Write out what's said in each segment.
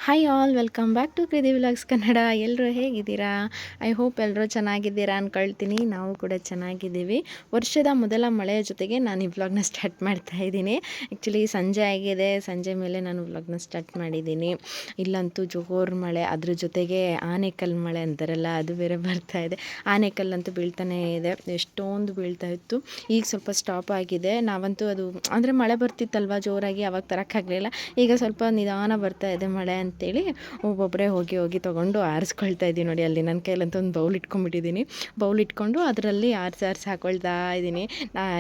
Hi all, welcome back to Kriti vlogs Kannada. ಎಲ್ಲರೂ ಹೇಗಿದ್ದೀರಾ? I hope ಎಲ್ಲರೂ ಚೆನ್ನಾಗಿದ್ದೀರಾ ಅಂದ್ಕೊಳ್ತೀನಿ. ನಾವು ಕೂಡ ಚೆನ್ನಾಗಿದ್ದೀವಿ. ವರ್ಷದ ಮೊದಲ ಮಳೆಯ ಜೊತೆಗೆ ನಾನು ಈ ವ್ಲಾಗ್ನ ಸ್ಟಾರ್ಟ್ ಮಾಡ್ತಾ ಇದ್ದೀನಿ. ಆ್ಯಕ್ಚುಲಿ ಸಂಜೆ ಆಗಿದೆ, ಸಂಜೆ ಮೇಲೆ ನಾನು ವ್ಲಾಗ್ನ ಸ್ಟಾರ್ಟ್ ಮಾಡಿದ್ದೀನಿ. ಇಲ್ಲಂತೂ ಜೋರು ಮಳೆ, ಅದ್ರ ಜೊತೆಗೆ ಆನೆಕಲ್ಲು ಮಳೆ ಅಂತಾರಲ್ಲ, ಅದು ಬೇರೆ ಬರ್ತಾ ಇದೆ. ಆನೆಕಲ್ಲಂತೂ ಬೀಳ್ತಾನೇ ಇದೆ, ಎಷ್ಟೊಂದು ಬೀಳ್ತಾ ಇತ್ತು. ಈಗ ಸ್ವಲ್ಪ ಸ್ಟಾಪ್ ಆಗಿದೆ. ನಾವಂತೂ ಅದು ಅಂದರೆ ಮಳೆ ಬರ್ತಿತ್ತಲ್ವ ಜೋರಾಗಿ, ಅವಾಗ ತರೋಕ್ಕಾಗಲಿಲ್ಲ. ಈಗ ಸ್ವಲ್ಪ ನಿಧಾನ ಬರ್ತಾ ಇದೆ ಮಳೆ ಅಂತೇಳಿ ಒಬ್ಬೊಬ್ಬರೇ ಹೋಗಿ ತೊಗೊಂಡು ಆರಿಸ್ಕೊಳ್ತಾ ಇದ್ದೀನಿ. ನೋಡಿ, ಅಲ್ಲಿ ನನ್ನ ಕೈಲಂತ ಒಂದು ಬೌಲ್ ಇಟ್ಕೊಂಡು ಅದರಲ್ಲಿ ಆರಿಸಿ ಹಾಕೊಳ್ತಾ ಇದ್ದೀನಿ.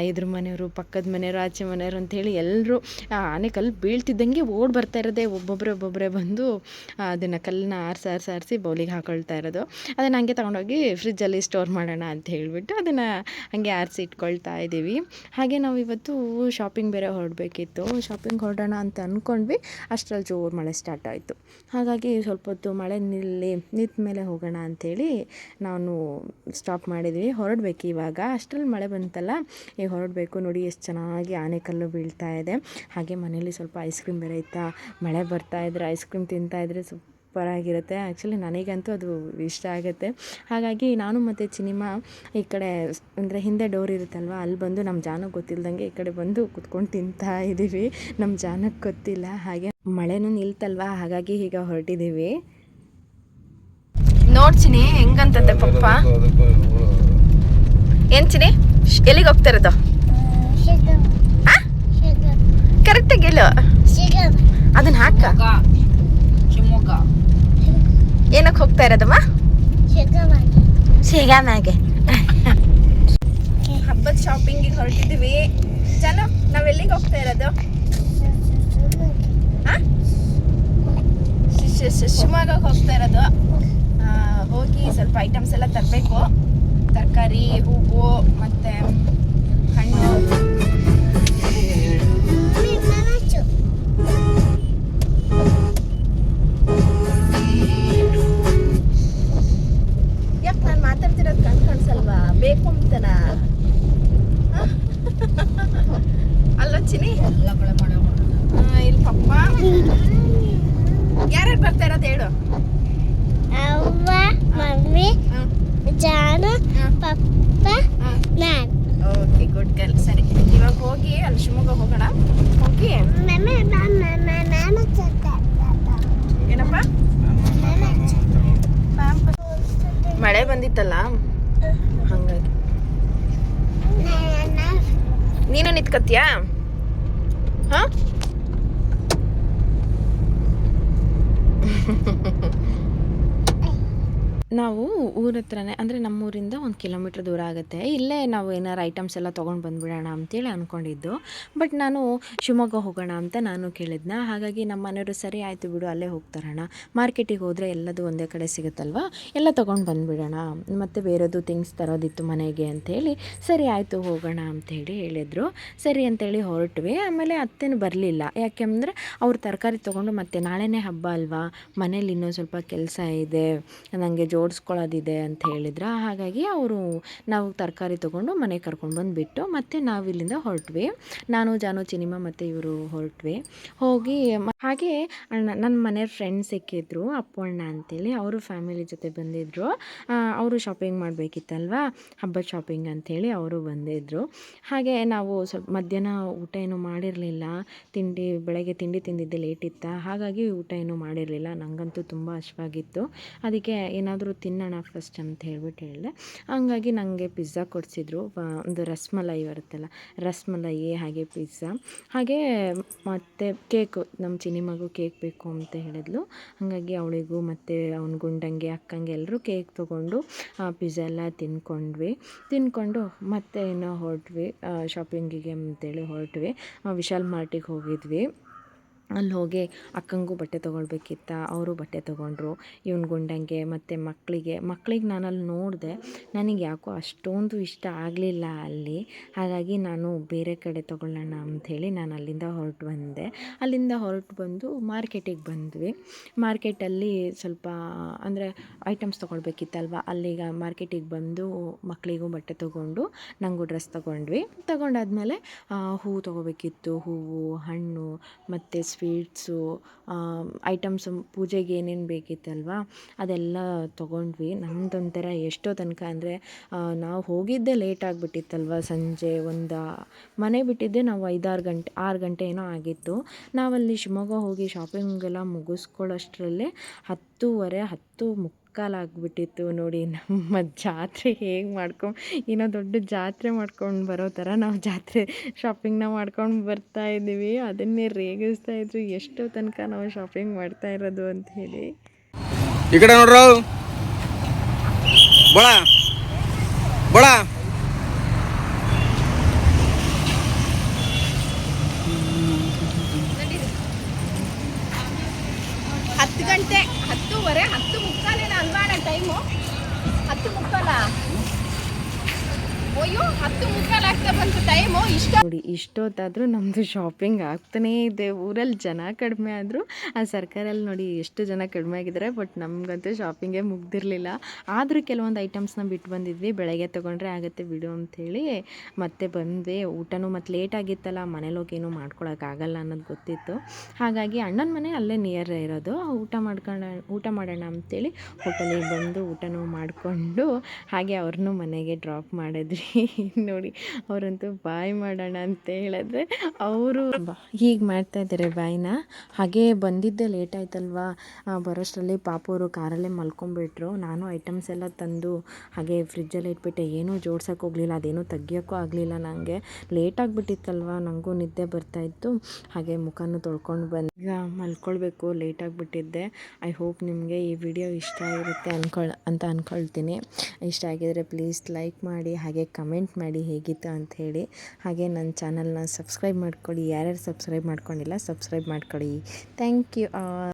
ಇದ್ರ ಮನೆಯವರು, ಪಕ್ಕದ ಮನೆಯವರು, ಆಚೆ ಮನೆಯವರು ಅಂಥೇಳಿ ಎಲ್ಲರೂ ಆನೆ ಕಲ್ಲು ಬೀಳ್ತಿದ್ದಂಗೆ ಓಡಿ ಬರ್ತಾ ಇರೋದೆ. ಒಬ್ಬೊಬ್ಬರೇ ಬಂದು ಅದನ್ನು ಕಲ್ಲನ್ನ ಆರಿಸಿ ಬೌಲಿಗೆ ಹಾಕೊಳ್ತಾ ಇರೋದು. ಅದನ್ನು ಹಂಗೆ ತೊಗೊಂಡೋಗಿ ಫ್ರಿಜ್ಜಲ್ಲಿ ಸ್ಟೋರ್ ಮಾಡೋಣ ಅಂತ ಹೇಳಿಬಿಟ್ಟು ಅದನ್ನು ಹಾಗೆ ಆರಿಸಿ ಇಟ್ಕೊಳ್ತಾ ಇದ್ದೀವಿ. ಹಾಗೆ ನಾವು ಇವತ್ತು ಶಾಪಿಂಗ್ ಬೇರೆ ಹೊರಡಬೇಕಿತ್ತು. ಶಾಪಿಂಗ್ ಹೊರಡೋಣ ಅಂತ ಅಂದ್ಕೊಂಡ್ವಿ. ಅಷ್ಟರಲ್ಲಿ ಜೋರು ಮಳೆ ಸ್ಟಾರ್ಟ್ ಆಯಿತು. ಹಾಗಾಗಿ ಸ್ವಲ್ಪ ಹೊತ್ತು ಮಳೆ ನಿಂತ ಮೇಲೆ ಹೋಗೋಣ ಅಂಥೇಳಿ ನಾನು ಸ್ಟಾಪ್ ಮಾಡಿದ್ವಿ. ಹೊರಡಬೇಕು ಇವಾಗ. ಅಷ್ಟರಲ್ಲಿ ಮಳೆ ಬಂತಲ್ಲ, ಈಗ ಹೊರಡಬೇಕು. ನೋಡಿ ಎಷ್ಟು ಚೆನ್ನಾಗಿ ಆನೆಕಲ್ಲು ಬೀಳ್ತಾ ಇದೆ. ಹಾಗೆ ಮನೇಲಿ ಸ್ವಲ್ಪ ಐಸ್ ಕ್ರೀಮ್ ಬೇರೆ ಇತ್ತಾ, ಮಳೆ ಬರ್ತಾ ಇದ್ದರೆ ಐಸ್ ಕ್ರೀಮ್ ತಿಂತಾಯಿದ್ರೆ ಸೂಪರಾಗಿರುತ್ತೆ. ಆ್ಯಕ್ಚುಲಿ ನನಗಂತೂ ಅದು ಇಷ್ಟ ಆಗುತ್ತೆ. ಹಾಗಾಗಿ ನಾನು ಮತ್ತು ಚಿನಿಮಾ ಈ ಕಡೆ ಅಂದರೆ ಹಿಂದೆ ಡೋರ್ ಇರುತ್ತಲ್ವ, ಅಲ್ಲಿ ಬಂದು ನಮ್ಮ ಜಾನಕ್ಕೆ ಗೊತ್ತಿಲ್ಲದಂಗೆ ಈ ಕಡೆ ಬಂದು ಕುತ್ಕೊಂಡು ತಿಂತಾ ಇದ್ದೀವಿ. ನಮ್ಮ ಜಾನಕ್ಕೆ ಗೊತ್ತಿಲ್ಲ. ಹಾಗೆ ಮಳೆನೂ ನಿಲ್ತಲ್ವ, ಹಾಗಾಗಿ ಈಗ ಹೊರಟಿದ್ದೀವಿ. ನೋಡ್ಚಿನಿ ಹೆಂಗಂತಂತೆ ಪಪ್ಪ. ಏನ್ ಚಿನಿ, ಎಲ್ಲಿಗೆ ಹೋಗ್ತಾ ಇರೋದು? ಕರೆಕ್ಟಾಗಿ ಹೇಳು, ಅದನ್ನ ಹಾಕ. ಏನಕ್ಕೆ ಹೋಗ್ತಾ ಇರೋದಮ್ಮ? ಶಿಗಾಮಾಗೆ. ಹಬ್ಬದ ಶಾಪಿಂಗಿಗೆ ಹೊರಟಿದ್ದೀವಿ. ಜನ, ನಾವೆಲ್ಲಿಗೆ ಹೋಗ್ತಾ ಇರೋದು? ಶಿವಮೊಗ್ಗಕ್ಕೆ ಹೋಗ್ತಾ ಇರೋದು. ಹೋಗಿ ಸ್ವಲ್ಪ ಐಟಮ್ಸ್ ಎಲ್ಲ ತರಬೇಕು. ತರಕಾರಿ, ಹೂವು ಮತ್ತು ಹಣ್ಣು. ಯಾಕೆ ನಾನು ಮಾತಾಡ್ತಿರೋದು ಕಾಣಿಸಲ್ವಾ? ಬೇಕು ಅಂತನ ಅಲ್ಲ ಚಿನಿ? ಇಲ್ಲಿ ಪಪ್ಪ ಯಾರ್ಯಾರು ಬರ್ತಾ ಇರೋದು ಹೇಳು? ಅವ್ವ, ಮಮ್ಮಿ, ಜಾನು, ಪಪ್ಪ, ನಾನು. Okay, good girl. ಸರಿ, ಇವಾಗ ಹೋಗಿ ಅಲ್ಲಿ ಶಿವಮೊಗ್ಗ ಹೋಗೋಣ. ಹೋಗಿ ಏನಪ್ಪ, ಮಳೆ ಬಂದಿತ್ತಲ್ಲ ಹಾಗಾಗಿ. ನೀನು ನಿಂತ್ಕತ್ತೀಯಾ? ಹಾಂ, ನಾವು ಊರ ಹತ್ರನೇ, ಅಂದರೆ ನಮ್ಮೂರಿಂದ 1 ಕಿಲೋಮೀಟ್ರ್ ದೂರ ಆಗುತ್ತೆ. ಇಲ್ಲೇ ನಾವು ಏನಾರು ಐಟಮ್ಸ್ ಎಲ್ಲ ತೊಗೊಂಡು ಬಂದುಬಿಡೋಣ ಅಂತೇಳಿ ಅಂದ್ಕೊಂಡಿದ್ದು. ಬಟ್ ನಾನು ಶಿವಮೊಗ್ಗ ಹೋಗೋಣ ಅಂತ ನಾನು ಕೇಳಿದ್ನ. ಹಾಗಾಗಿ ನಮ್ಮ ಮನೆಯವರು ಸರಿ ಆಯಿತು ಬಿಡು, ಅಲ್ಲೇ ಹೋಗ್ತಾರೋಣ, ಮಾರ್ಕೆಟಿಗೆ ಹೋದರೆ ಎಲ್ಲದು ಒಂದೇ ಕಡೆ ಸಿಗುತ್ತಲ್ವ, ಎಲ್ಲ ತೊಗೊಂಡು ಬಂದುಬಿಡೋಣ, ಮತ್ತು ಬೇರೆದು ಥಿಂಗ್ಸ್ ತರೋದಿತ್ತು ಮನೆಗೆ ಅಂಥೇಳಿ. ಸರಿ ಆಯಿತು ಹೋಗೋಣ ಅಂಥೇಳಿ ಹೇಳಿದರು. ಸರಿ ಅಂಥೇಳಿ ಹೊರಟ್ವಿ. ಆಮೇಲೆ ಅತ್ತೇನು ಬರಲಿಲ್ಲ. ಯಾಕೆಂದರೆ ಅವ್ರು ತರಕಾರಿ ತೊಗೊಂಡು ಮತ್ತೆ ನಾಳೆನೇ ಹಬ್ಬ ಅಲ್ವಾ, ಮನೇಲಿ ಇನ್ನೂ ಸ್ವಲ್ಪ ಕೆಲಸ ಇದೆ, ನನಗೆ ಜೋಡಿಸ್ಕೊಳ್ಳೋದಿದೆ ಅಂತ ಹೇಳಿದ್ರು. ಹಾಗಾಗಿ ಅವರು ನಾವು ತರಕಾರಿ ತೊಗೊಂಡು ಮನೆಗೆ ಕರ್ಕೊಂಡು ಬಂದುಬಿಟ್ಟು ಮತ್ತು ನಾವು ಇಲ್ಲಿಂದ ಹೊರಟ್ವಿ. ನಾನು, ಜಾನು, ಚಿನಿಮಾ ಮತ್ತು ಇವರು ಹೊರಟ್ವಿ. ಹೋಗಿ ಹಾಗೆ ನನ್ನ ಮನೆಯವ್ರ ಫ್ರೆಂಡ್ ಸಿಕ್ಕಿದ್ರು, ಅಪ್ಪು ಅಣ್ಣ ಅಂತೇಳಿ. ಅವರು ಫ್ಯಾಮಿಲಿ ಜೊತೆ ಬಂದಿದ್ದರು. ಅವರು ಶಾಪಿಂಗ್ ಮಾಡಬೇಕಿತ್ತಲ್ವ, ಹಬ್ಬದ ಶಾಪಿಂಗ್ ಅಂಥೇಳಿ ಅವರು ಬಂದಿದ್ದರು. ಹಾಗೆ ನಾವು ಸ್ವಲ್ಪ ಮಧ್ಯಾಹ್ನ ಊಟ ಏನೂ ಮಾಡಿರಲಿಲ್ಲ. ಬೆಳಗ್ಗೆ ತಿಂಡಿ ತಿಂದಿದ್ದೆ ಲೇಟ್ ಇತ್ತು, ಹಾಗಾಗಿ ಊಟ ಏನೂ ಮಾಡಿರಲಿಲ್ಲ. ನನಗಂತೂ ತುಂಬ ಹಶ್ವಾಗಿತ್ತು. ಅದಕ್ಕೆ ಏನಾದರೂ ತಿನ್ನೋಣ ಫಸ್ಟ್ ಅಂತ ಹೇಳ್ಬಿಟ್ಟು ಹೇಳಿದೆ. ಹಂಗಾಗಿ ನನಗೆ ಪಿಜ್ಜಾ ಕೊಡಿಸಿದ್ರು. ಒಂದು ರಸ್ಮಲೈ ಬರುತ್ತಲ್ಲ, ರಸ್ಮಲೈ, ಹಾಗೆ ಪಿಜ್ಜಾ, ಹಾಗೆ ಮತ್ತು ಕೇಕು. ನಮ್ಮ ಚಿನಿಮಗೂ ಕೇಕ್ ಬೇಕು ಅಂತ ಹೇಳಿದ್ಲು. ಹಾಗಾಗಿ ಅವಳಿಗೂ ಮತ್ತು ಅವ್ನ ಗುಂಡಂಗೆ, ಅಕ್ಕಂಗೆ ಎಲ್ಲರೂ ಕೇಕ್ ತೊಗೊಂಡು ಪಿಜ್ಜಾ ಎಲ್ಲ ತಿಂದ್ಕೊಂಡು ಮತ್ತೆ ಇನ್ನೂ ಹೊರಟ್ವಿ ಶಾಪಿಂಗಿಗೆ ಅಂತೇಳಿ ಹೊರಟ್ವಿ. ವಿಶಾಲ್ ಮಾರ್ಟಿಗೆ ಹೋಗಿದ್ವಿ. ಅಲ್ಲಿ ಹೋಗಿ ಅಕ್ಕಂಗೂ ಬಟ್ಟೆ ತೊಗೊಳ್ಬೇಕಿತ್ತು, ಅವರು ಬಟ್ಟೆ ತೊಗೊಂಡ್ರು. ಇವನ ಗುಂಡಂಗೆ ಮತ್ತು ಮಕ್ಕಳಿಗೆ ನಾನು ಅಲ್ಲಿ ನೋಡಿದೆ. ನನಗೆ ಯಾಕೋ ಅಷ್ಟೊಂದು ಇಷ್ಟ ಆಗಲಿಲ್ಲ ಅಲ್ಲಿ. ಹಾಗಾಗಿ ನಾನು ಬೇರೆ ಕಡೆ ತೊಗೊಳ್ಳೋಣ ಅಂಥೇಳಿ ನಾನು ಅಲ್ಲಿಂದ ಹೊರಟು ಬಂದು ಮಾರ್ಕೆಟಿಗೆ ಬಂದ್ವಿ. ಮಾರ್ಕೆಟಲ್ಲಿ ಸ್ವಲ್ಪ ಅಂದರೆ ಐಟಮ್ಸ್ ತೊಗೊಳ್ಬೇಕಿತ್ತಲ್ವ, ಅಲ್ಲಿಗ ಮಾರ್ಕೆಟಿಗೆ ಬಂದು ಮಕ್ಕಳಿಗೂ ಬಟ್ಟೆ ತೊಗೊಂಡು ನನಗೂ ಡ್ರೆಸ್ ತೊಗೊಂಡಾದ್ಮೇಲೆ ಹೂವು ತೊಗೋಬೇಕಿತ್ತು. ಹೂವು, ಹಣ್ಣು ಮತ್ತು ಸ್ವೀಟ್ಸು, ಐಟಮ್ಸು ಪೂಜೆಗೆ ಏನೇನು ಬೇಕಿತ್ತಲ್ವ ಅದೆಲ್ಲ ತೊಗೊಂಡ್ವಿ. ನಮ್ಮದೊಂಥರ ಎಷ್ಟೋ ತನಕ ಅಂದರೆ ನಾವು ಹೋಗಿದ್ದೇ ಲೇಟ್ ಆಗಿಬಿಟ್ಟಿತ್ತಲ್ವ, ಸಂಜೆ ಮನೆ ಬಿಟ್ಟಿದ್ದೆ ನಾವು 6 ಗಂಟೆ ಏನೋ ಆಗಿತ್ತು. ನಾವಲ್ಲಿ ಶಿವಮೊಗ್ಗ ಹೋಗಿ ಶಾಪಿಂಗ್ ಎಲ್ಲ ಮುಗಿಸ್ಕೊಳ್ಳೋಷ್ಟರಲ್ಲೇ 10:30 ಆಗಿಬಿಟ್ಟಿತ್ತು ನೋಡಿ. ನಮ್ಮ ಜಾತ್ರೆ ಹೇಗೆ ಏನೋ ದೊಡ್ಡ ಜಾತ್ರೆ ಮಾಡ್ಕೊಂಡು ಬರೋ ಥರ ನಾವು ಜಾತ್ರೆ ಶಾಪಿಂಗ್ನ ಮಾಡ್ಕೊಂಡು ಬರ್ತಾ ಇದ್ದೀವಿ. ಅದನ್ನೇ ರೇಗಿಸ್ತಾ ಇದ್ರು ಎಷ್ಟೋ ತನಕ ನಾವು ಶಾಪಿಂಗ್ ಮಾಡ್ತಾ ಇರೋದು ಅಂತ ಹೇಳಿ. ಈ ಕಡೆ ನೋಡ್ರು ಬಳ ಬಳ 10 ಗಂಟೆ 10:30 10:45 ಅಲ್ವಾ ಟೈಮು? 10:45 ಅಯ್ಯೋ 10:45 ಆಗ್ತಾ ಬಂತು ಟೈಮು. ನೋಡಿ ಇಷ್ಟೊತ್ತಾದರೂ ನಮ್ಮದು ಶಾಪಿಂಗ್ ಆಗ್ತಾನೇ ಇದೆ. ಊರಲ್ಲಿ ಜನ ಕಡಿಮೆ ಆದರೂ ಆ ಸರ್ಕಾರಲ್ಲಿ ನೋಡಿ ಎಷ್ಟು ಜನ ಕಡಿಮೆ ಆಗಿದ್ದಾರೆ. ಬಟ್ ನಮಗಂತೂ ಶಾಪಿಂಗೇ ಮುಗ್ದಿರಲಿಲ್ಲ. ಆದರೂ ಕೆಲವೊಂದು ಐಟಮ್ಸ್ನ ಬಿಟ್ಟು ಬಂದಿದ್ವಿ. ಬೆಳಗ್ಗೆ ತೊಗೊಂಡ್ರೆ ಆಗುತ್ತೆ ಬಿಡು ಅಂಥೇಳಿ ಮತ್ತೆ ಬಂದ್ವಿ. ಊಟನೂ ಮತ್ತು ಲೇಟ್ ಆಗಿತ್ತಲ್ಲ, ಮನೇಲಿ ಹೋಗಿ ಏನೂ ಮಾಡ್ಕೊಳಕ್ಕಾಗಲ್ಲ ಅನ್ನೋದು ಗೊತ್ತಿತ್ತು. ಹಾಗಾಗಿ ಅಣ್ಣನ ಮನೆ ಅಲ್ಲೇ ನಿಯರ್ ಇರೋದು. ಊಟ ಮಾಡೋಣ ಅಂಥೇಳಿ ಹೋಟೆಲಿಗೆ ಬಂದು ಊಟನೂ ಮಾಡಿಕೊಂಡು ಹಾಗೆ ಅವ್ರನ್ನೂ ಮನೆಗೆ ಡ್ರಾಪ್ ಮಾಡಿದ್ವಿ. ನೋಡಿ ಅವರಂತೂ ಬಾಯ್ ಮಾಡೋಣ ಅಂತ ಹೇಳಿದ್ರೆ ಅವರು ಹೀಗೆ ಮಾಡ್ತಾ ಇದ್ದಾರೆ ಬಾಯ್ನ. ಹಾಗೆ ಬಂದಿದ್ದೆ ಲೇಟ್ ಆಯ್ತಲ್ವಾ, ಬರೋಷ್ಟರಲ್ಲಿ ಪಾಪವರು ಕಾರಲ್ಲೇ ಮಲ್ಕೊಂಡ್ಬಿಟ್ರು. ನಾನು ಐಟಮ್ಸ್ ಎಲ್ಲ ತಂದು ಹಾಗೆ ಫ್ರಿಜ್ಜಲ್ಲಿ ಇಟ್ಬಿಟ್ಟೆ. ಏನೂ ಜೋಡ್ಸೋಕೆ ಹೋಗಲಿಲ್ಲ, ಅದೇನೂ ತೆಗಿಯೋಕ್ಕೂ ಆಗಲಿಲ್ಲ. ನನಗೆ ಲೇಟ್ ಆಗಿಬಿಟ್ಟಿತ್ತಲ್ವ, ನನಗೂ ನಿದ್ದೆ ಬರ್ತಾಯಿತ್ತು. ಹಾಗೆ ಮುಖನೂ ತೊಳ್ಕೊಂಡು ಬಂದು ಈಗ ಮಲ್ಕೊಳ್ಬೇಕು, ಲೇಟ್ ಆಗಿಬಿಟ್ಟಿದ್ದೆ. ಐ ಹೋಪ್ ನಿಮಗೆ ಈ ವಿಡಿಯೋ ಇಷ್ಟ ಆಗಿರುತ್ತೆ ಅಂತ ಅಂದ್ಕೊಳ್ತೀನಿ. ಇಷ್ಟ ಆಗಿದರೆ ಪ್ಲೀಸ್ ಲೈಕ್ ಮಾಡಿ, ಹಾಗೆ ಕಮೆಂಟ್ ಮಾಡಿ ಹೇಗಿತ್ತು ಅಂಥೇಳಿ. ಹಾಗೆ ನನ್ನ ಚಾನಲ್ನ ಸಬ್ಸ್ಕ್ರೈಬ್ ಮಾಡ್ಕೊಳ್ಳಿ. ಯಾರ್ಯಾರು ಸಬ್ಸ್ಕ್ರೈಬ್ ಮಾಡ್ಕೊಂಡಿಲ್ಲ ಸಬ್ಸ್ಕ್ರೈಬ್ ಮಾಡ್ಕೊಳ್ಳಿ. Thank you.